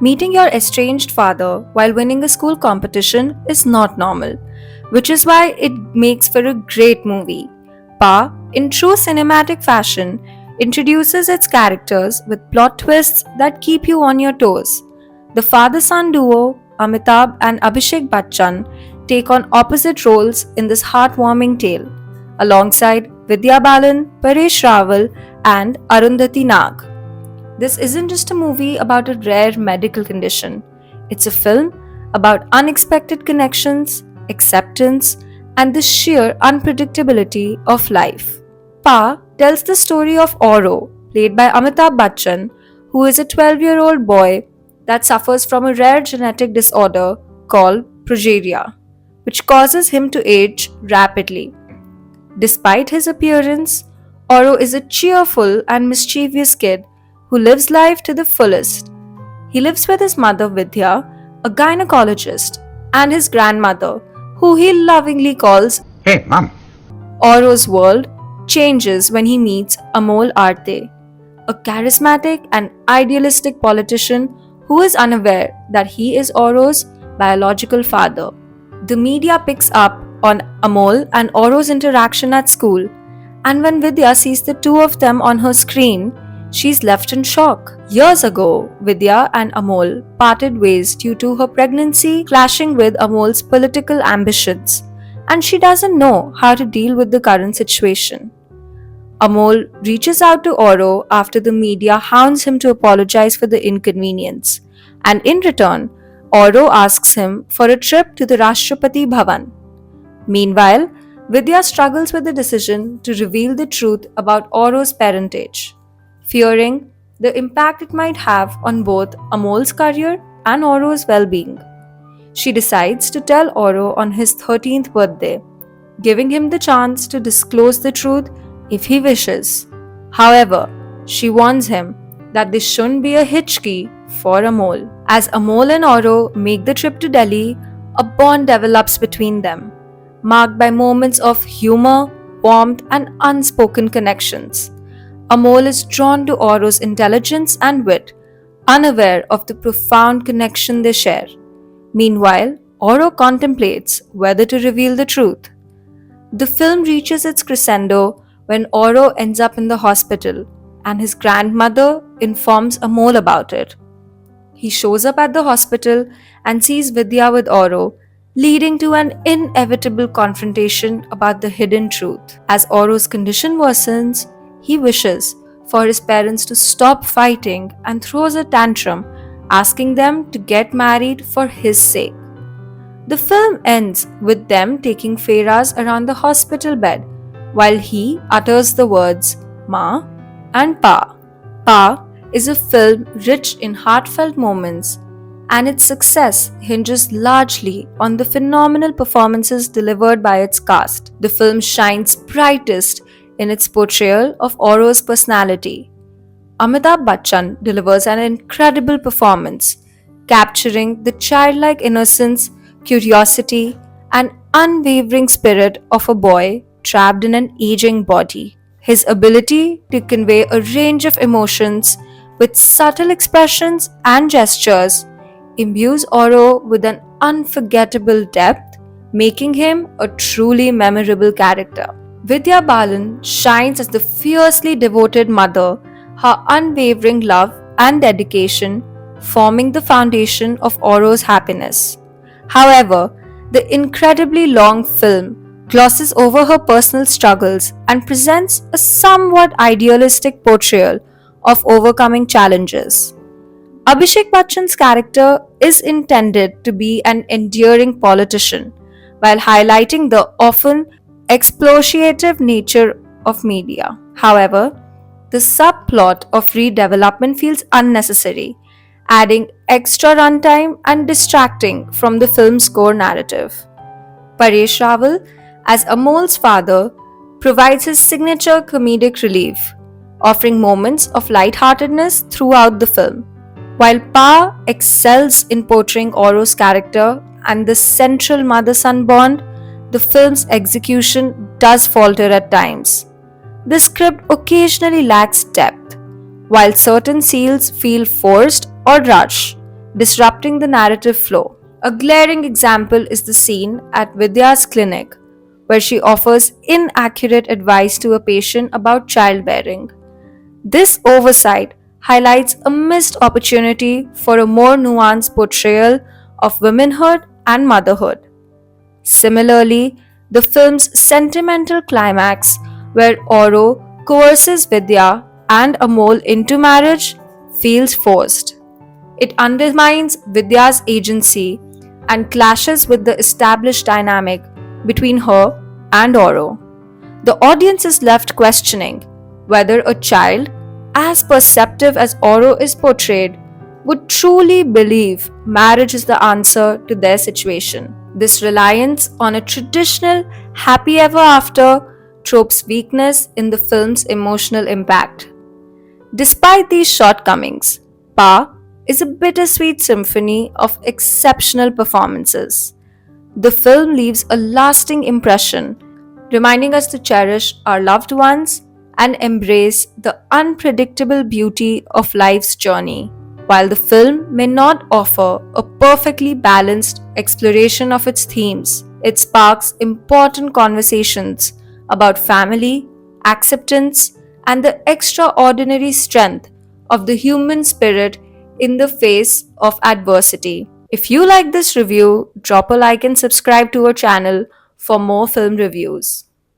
Meeting your estranged father while winning a school competition is not normal, which is why it makes for a great movie. Pa, in true cinematic fashion, introduces its characters with plot twists that keep you on your toes. The father son duo, Amitabh and Abhishek Bachchan, take on opposite roles in this heartwarming tale, alongside Vidya Balan, Paresh Rawal, and Arundhati Nag. This isn't just a movie about a rare medical condition, it's a film about unexpected connections, acceptance, and the sheer unpredictability of life. Pa tells the story of Oro, played by Amitabh Bachchan, who is a 12-year-old boy that suffers from a rare genetic disorder called progeria, which causes him to age rapidly. Despite his appearance, Oro is a cheerful and mischievous kid who lives life to the fullest. He lives with his mother Vidya, a gynecologist, and his grandmother, who he lovingly calls Hey, mom. Oro's world changes when he meets Amol Arte, a charismatic and idealistic politician who is unaware that he is Oro's biological father. The media picks up on Amol and Oro's interaction at school, and when Vidya sees the two of them on her screen, she's left in shock. Years ago, Vidya and Amol parted ways due to her pregnancy clashing with Amol's political ambitions, and she doesn't know how to deal with the current situation. Amol reaches out to Oro after the media hounds him to apologize for the inconvenience, and in return, Oro asks him for a trip to the Rashtrapati Bhavan. Meanwhile, Vidya struggles with the decision to reveal the truth about Oro's parentage, fearing the impact it might have on both Amol's career and Oro's well being. She decides to tell Oro on his 13th birthday, giving him the chance to disclose the truth if he wishes. However, she warns him that this shouldn't be a hitchkey for Amol. As Amol and Oro make the trip to Delhi, a bond develops between them, marked by moments of humor, warmth, and unspoken connections. Amol is drawn to Oro's intelligence and wit, unaware of the profound connection they share. Meanwhile, Oro contemplates whether to reveal the truth. The film reaches its crescendo when Oro ends up in the hospital and his grandmother informs Amol about it. He shows up at the hospital and sees Vidya with Oro, leading to an inevitable confrontation about the hidden truth. As Oro's condition worsens, he wishes for his parents to stop fighting and throws a tantrum, asking them to get married for his sake. The film ends with them taking Fairas around the hospital bed while he utters the words Ma and Pa. Pa is a film rich in heartfelt moments, and its success hinges largely on the phenomenal performances delivered by its cast. The film shines brightest in its portrayal of Oro's personality. Amitabh Bachchan delivers an incredible performance, capturing the childlike innocence, curiosity, and unwavering spirit of a boy trapped in an aging body. His ability to convey a range of emotions with subtle expressions and gestures imbues Oro with an unforgettable depth, making him a truly memorable character. Vidya Balan shines as the fiercely devoted mother, her unwavering love and dedication forming the foundation of Oro's happiness. However, the incredibly long film glosses over her personal struggles and presents a somewhat idealistic portrayal of overcoming challenges. Abhishek Bachchan's character is intended to be an endearing politician while highlighting the often exploitative nature of media. However, the subplot of redevelopment feels unnecessary, adding extra runtime and distracting from the film's core narrative. Paresh Rawal, as Amol's father, provides his signature comedic relief, offering moments of lightheartedness throughout the film. While Pa excels in portraying Oro's character and the central mother son bond, the film's execution does falter at times. The script occasionally lacks depth, while certain scenes feel forced or rushed, disrupting the narrative flow. A glaring example is the scene at Vidya's clinic, where she offers inaccurate advice to a patient about childbearing. This oversight highlights a missed opportunity for a more nuanced portrayal of womanhood and motherhood. Similarly, the film's sentimental climax, where Oro coerces Vidya and Amol into marriage, feels forced. It undermines Vidya's agency and clashes with the established dynamic between her and Oro. The audience is left questioning whether a child, as perceptive as Oro is portrayed, would truly believe marriage is the answer to their situation. This reliance on a traditional happy ever after trope's weakness in the film's emotional impact. Despite these shortcomings, Pa is a bittersweet symphony of exceptional performances. The film leaves a lasting impression, reminding us to cherish our loved ones and embrace the unpredictable beauty of life's journey. While the film may not offer a perfectly balanced exploration of its themes, it sparks important conversations about family, acceptance, and the extraordinary strength of the human spirit in the face of adversity. If you like this review, drop a like and subscribe to our channel for more film reviews.